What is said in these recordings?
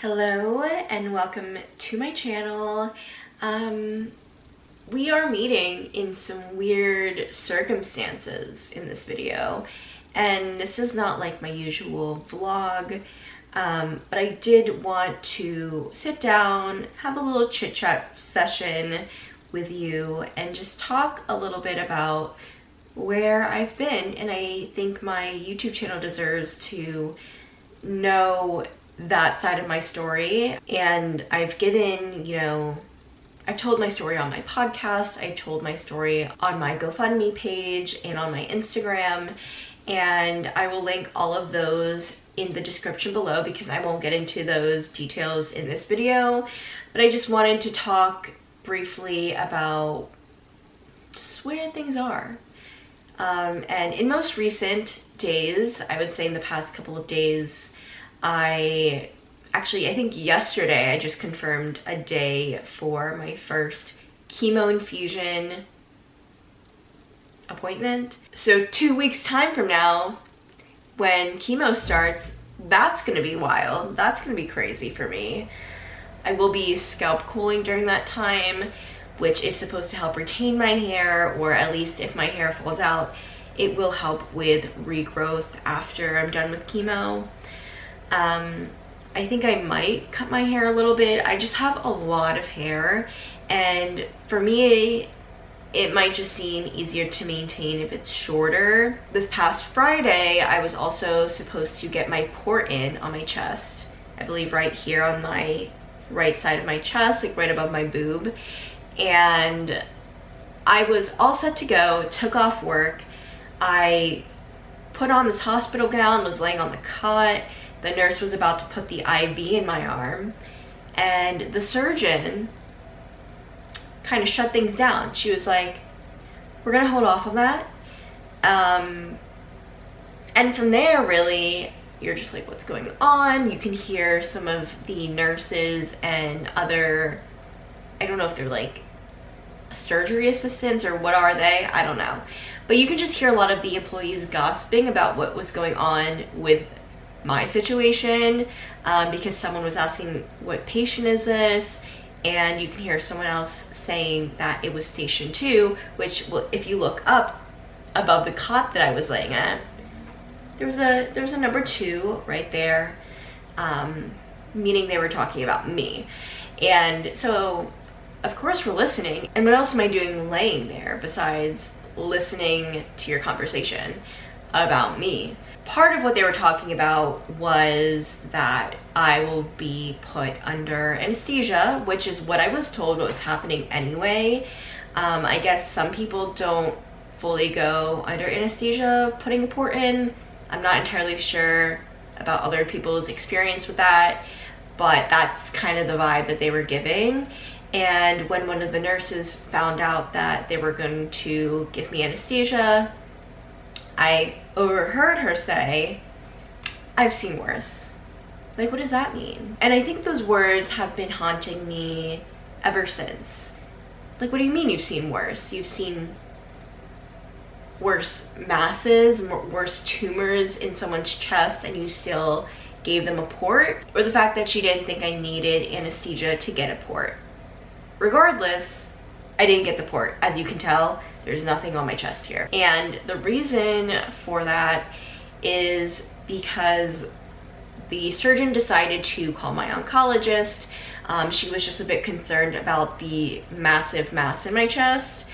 Hello and welcome to my channel. We are meeting in some weird circumstances in this video, and this is not like my usual vlog, but I did want to sit down, have a little chit chat session with you and just talk a little bit about where I've been. And I think my YouTube channel deserves to know that side of my story. And I've given, I've told my story on my podcast, I've told my story on my GoFundMe page and on my Instagram, and I will link all of those in the description below because I won't get into those details in this video. But I just wanted to talk briefly about just where things are. And in most recent days, I would say in the past couple of days, I think yesterday I just confirmed a day for my first chemo infusion appointment. So 2 weeks time from now, when chemo starts, that's gonna be wild. That's gonna be crazy for me. I will be scalp cooling during that time, which is supposed to help retain my hair, or at least if my hair falls out, it will help with regrowth after I'm done with chemo. I think I might cut my hair a little bit. I just have a lot of hair, and for me, it might just seem easier to maintain if it's shorter. This past Friday, I was also supposed to get my port in on my chest. I believe right here on my right side of my chest, like right above my boob. And I was all set to go, took off work. I put on this hospital gown, was laying on the cot. The nurse was about to put the IV in my arm, and the surgeon kind of shut things down. She was like, we're gonna hold off on that. And from there, really, you're just like, what's going on? You can hear some of the nurses and other, I don't know if they're like surgery assistants or what are they, I don't know. But you can just hear a lot of the employees gossiping about what was going on with my situation, because someone was asking, what patient is this? And you can hear someone else saying that it was station 2, which, if you look up above the cot that I was laying at, there was a number 2 right there, meaning they were talking about me. And so of course we're listening, and what else am I doing laying there besides listening to your conversation about me? Part of what they were talking about was that I will be put under anesthesia, which is what I was told was happening anyway. I guess some people don't fully go under anesthesia putting a port in. I'm not entirely sure about other people's experience with that, but that's kind of the vibe that they were giving. And when one of the nurses found out that they were going to give me anesthesia, I overheard her say, I've seen worse. Like, what does that mean? And I think those words have been haunting me ever since. Like, what do you mean you've seen worse? You've seen worse masses, worse tumors in someone's chest, and you still gave them a port? Or the fact that she didn't think I needed anesthesia to get a port? Regardless, I didn't get the port. As you can tell, there's nothing on my chest here. And the reason for that is because the surgeon decided to call my oncologist. She was just a bit concerned about the massive mass in my chest,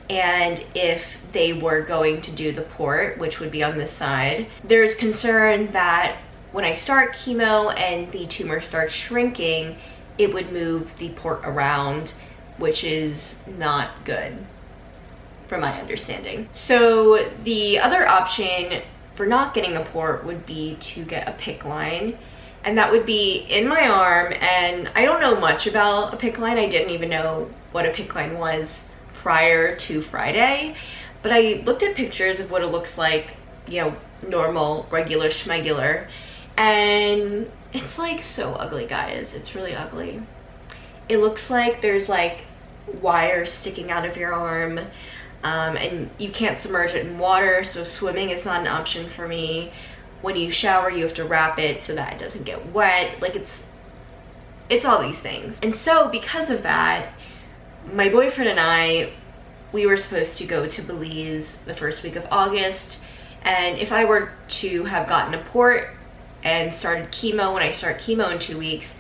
and if they were going to do the port, which would be on this side, there's concern that when I start chemo and the tumor starts shrinking, it would move the port around, which is not good from my understanding. So the other option for not getting a port would be to get a PICC line, and that would be in my arm. And I don't know much about a PICC line. I didn't even know what a PICC line was prior to Friday, but I looked at pictures of what it looks like, normal, regular schmegular, and it's like so ugly, guys. It's really ugly. It looks like there's like wires sticking out of your arm, and you can't submerge it in water, so swimming is not an option for me. When you shower, you have to wrap it so that it doesn't get wet. Like, it's it's all these things. And so because of that, my boyfriend and I, we were supposed to go to Belize the first week of August. And if I were to have gotten a port and started chemo when I start chemo in 2 weeks,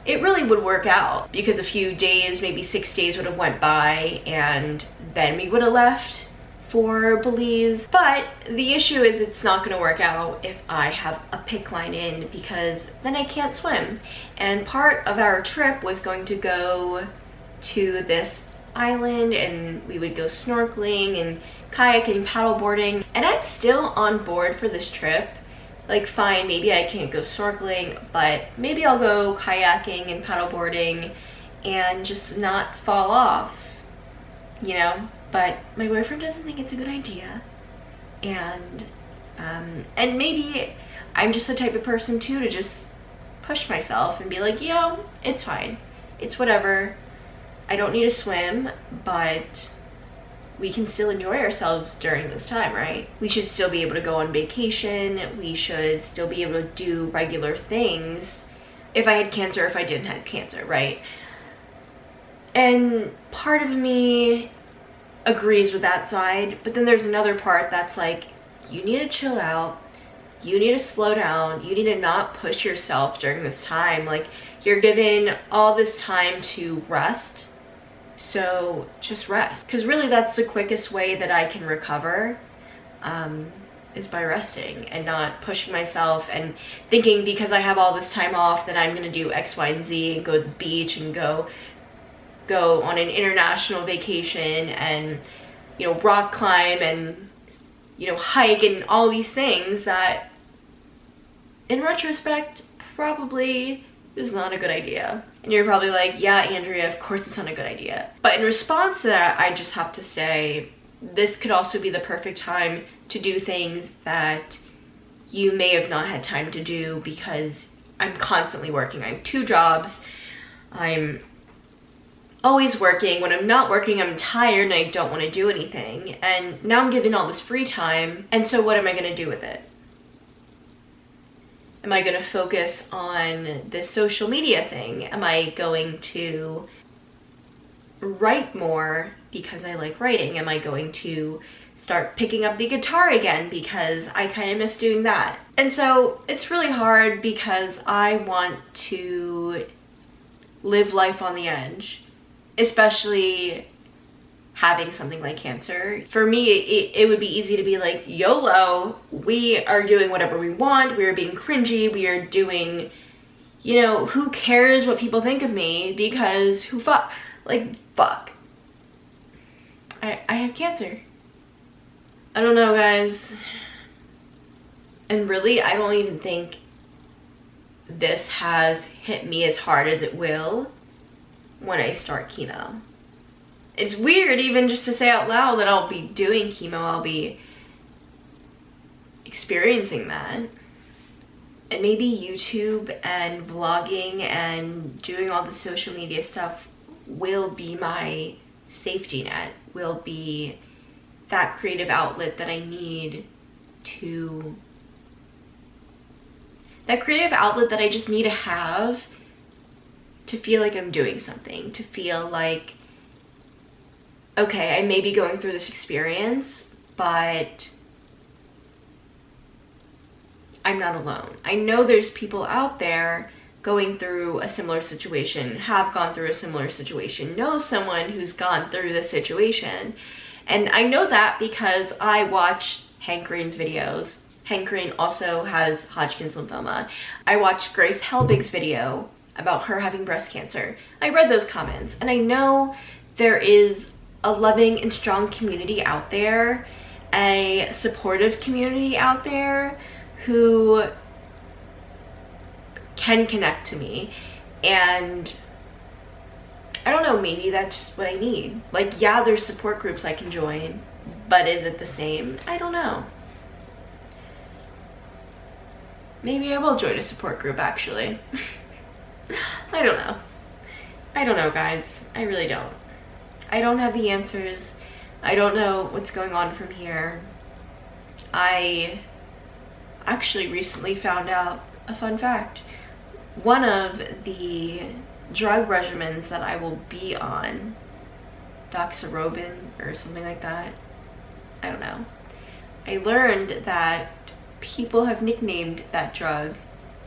it really would work out, because a few days, maybe 6 days would have went by and then we would have left for Belize. But the issue is it's not going to work out if I have a PICC line in, because then I can't swim. And part of our trip was going to go to this island and we would go snorkeling and kayaking, paddleboarding, and I'm still on board for this trip. Like, fine, maybe I can't go snorkeling, but maybe I'll go kayaking and paddleboarding and just not fall off, you know? But my boyfriend doesn't think it's a good idea. And maybe I'm just the type of person too to just push myself and be like, yo, it's fine. It's whatever. I don't need to swim, but we can still enjoy ourselves during this time, right? We should still be able to go on vacation. We should still be able to do regular things if I had cancer, if I didn't have cancer, right? And part of me agrees with that side, but then there's another part that's like, you need to chill out. You need to slow down. You need to not push yourself during this time. Like, you're given all this time to rest. So just rest, because really that's the quickest way that I can recover, is by resting and not pushing myself and thinking because I have all this time off that I'm gonna do X, Y, and Z and go to the beach and go on an international vacation and, you know, rock climb and, you know, hike and all these things that in retrospect probably is not a good idea. And you're probably like, yeah, Andrea, of course it's not a good idea. But in response to that, I just have to say, this could also be the perfect time to do things that you may have not had time to do, because I'm constantly working. I have 2 jobs. I'm always working. When I'm not working, I'm tired and I don't want to do anything. And now I'm given all this free time. And so what am I going to do with it? Am I going to focus on this social media thing? Am I going to write more because I like writing? Am I going to start picking up the guitar again because I kind of miss doing that? And so it's really hard because I want to live life on the edge, especially having something like cancer. For me, it would be easy to be like, YOLO, we are doing whatever we want, we are being cringy, we are doing, you know, who cares what people think of me, because fuck. I have cancer. I don't know, guys. And really, I don't even think this has hit me as hard as it will when I start chemo. It's weird even just to say out loud that I'll be doing chemo, I'll be experiencing that. And maybe YouTube and vlogging and doing all the social media stuff will be my safety net, will be that creative outlet that I need to, that creative outlet that I just need to have to feel like I'm doing something, to feel like, okay, I may be going through this experience, but I'm not alone. I know there's people out there going through a similar situation, have gone through a similar situation, know someone who's gone through this situation. And I know that because I watch Hank Green's videos. Hank Green also has Hodgkin's lymphoma. I watched Grace Helbig's video about her having breast cancer. I read those comments, and I know there is a loving and strong community out there, a supportive community out there who can connect to me. And I don't know, maybe that's just what I need. Like, yeah, there's support groups I can join, but is it the same? I don't know. Maybe I will join a support group, actually. I don't know. I don't know, guys. I really don't. I don't have the answers. I don't know what's going on from here. I actually recently found out a fun fact. one of the drug regimens that I will be on, doxorubin or something like that, I don't know, I learned that people have nicknamed that drug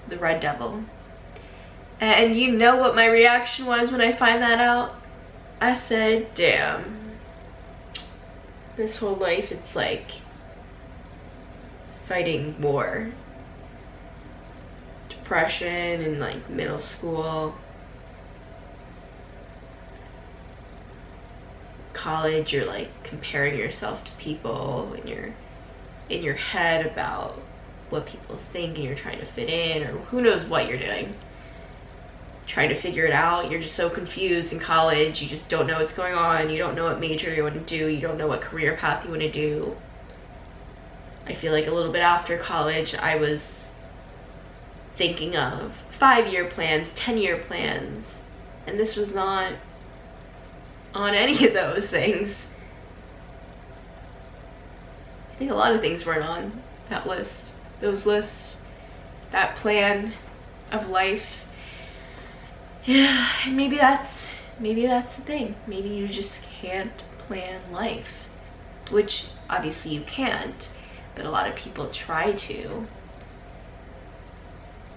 the Red Devil. And you know what my reaction was when I find that out? I said, damn. This whole life, it's like fighting war. Depression in like middle school. College, you're like comparing yourself to people and you're in your head about what people think and you're trying to fit in, or who knows what you're doing. Trying to figure it out. You're just so confused in college. You just don't know what's going on. You don't know what major you want to do. You don't know what career path you want to do. I feel like a little bit after college, I was thinking of 5-year plans, 10-year plans, and this was not on any of those things. I think a lot of things weren't on that list, those lists, that plan of life. Yeah, and maybe that's the thing. Maybe you just can't plan life, which obviously you can't, but a lot of people try to.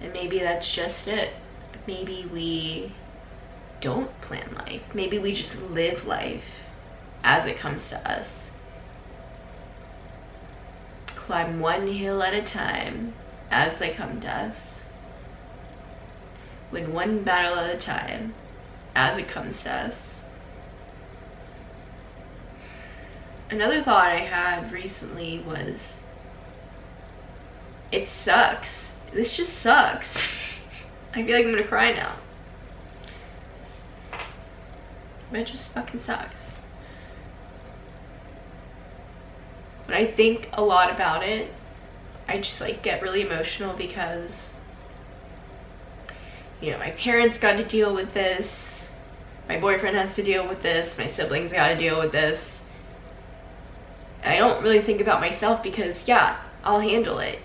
And maybe that's just it. Maybe we don't plan life. Maybe we just live life as it comes to us. Climb one hill at a time as they come to us. Win one battle at a time as it comes to us. Another thought I had recently was, it sucks. This just sucks. I feel like I'm gonna cry now. It just fucking sucks. When I think a lot about it, I just like get really emotional because, you know, my parents got to deal with this, my boyfriend has to deal with this, my siblings got to deal with this. I don't really think about myself because, yeah, I'll handle it.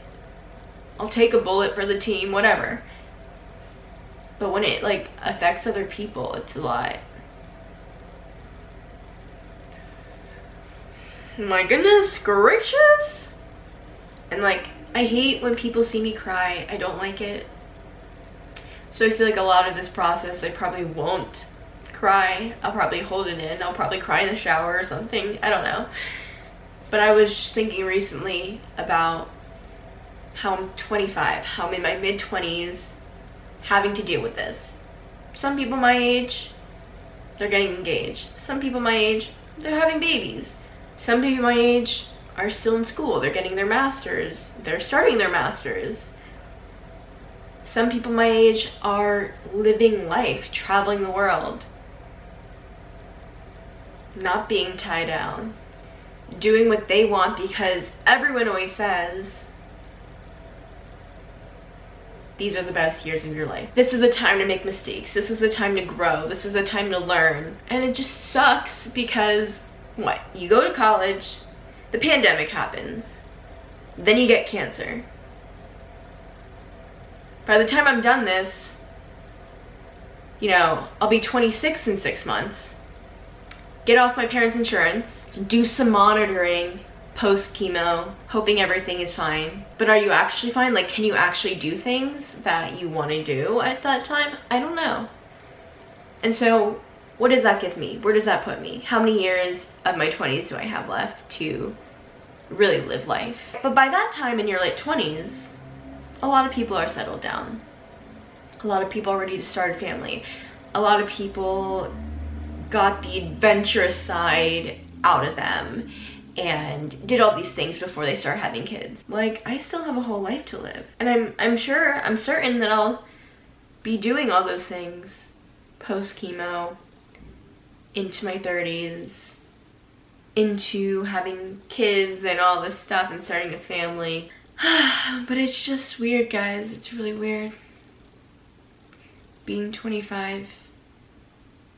I'll take a bullet for the team, whatever. But when it like affects other people, it's a lot. My goodness gracious. And like, I hate when people see me cry. I don't like it. So I feel like a lot of this process, I probably won't cry. I'll probably hold it in. I'll probably cry in the shower or something. I don't know. But I was just thinking recently about how I'm 25, how I'm in my mid-20s, having to deal with this. Some people my age, they're getting engaged. Some people my age, they're having babies. Some people my age are still in school. They're getting their masters. They're starting their masters. Some people my age are living life, traveling the world, not being tied down, doing what they want because everyone always says these are the best years of your life. This is the time to make mistakes. This is the time to grow. This is the time to learn. And it just sucks because what? You go to college, the pandemic happens, then you get cancer. By the time I'm done this, you know, I'll be 26 in 6 months, get off my parents' insurance, do some monitoring post-chemo, hoping everything is fine. But are you actually fine? Like, can you actually do things that you want to do at that time? I don't know. And so, what does that give me? Where does that put me? How many years of my 20s do I have left to really live life? But by that time in your late 20s, a lot of people are settled down. A lot of people are ready to start a family. A lot of people got the adventurous side out of them and did all these things before they start having kids. Like, I still have a whole life to live. And I'm certain that I'll be doing all those things post-chemo, into my 30s, into having kids and all this stuff and starting a family. But it's just weird, guys. It's really weird. Being 25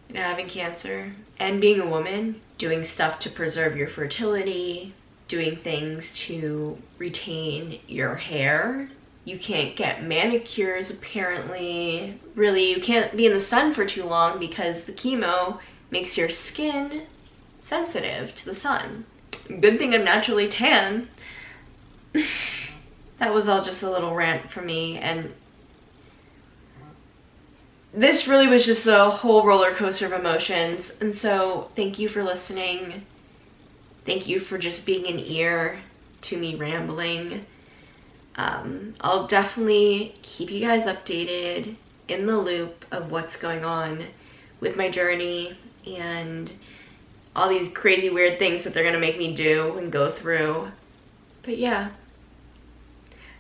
and having cancer and being a woman, doing stuff to preserve your fertility, doing things to retain your hair You can't get manicures apparently. Really, you can't be in the sun for too long because the chemo makes your skin sensitive to the sun. Good thing I'm naturally tan. That was all just a little rant from me, and this really was just a whole roller coaster of emotions. And so thank you for listening. Thank you for just being an ear to me rambling. I'll definitely keep you guys updated, in the loop of what's going on with my journey and all these crazy weird things that they're gonna make me do and go through. But yeah,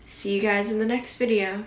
see you guys in the next video.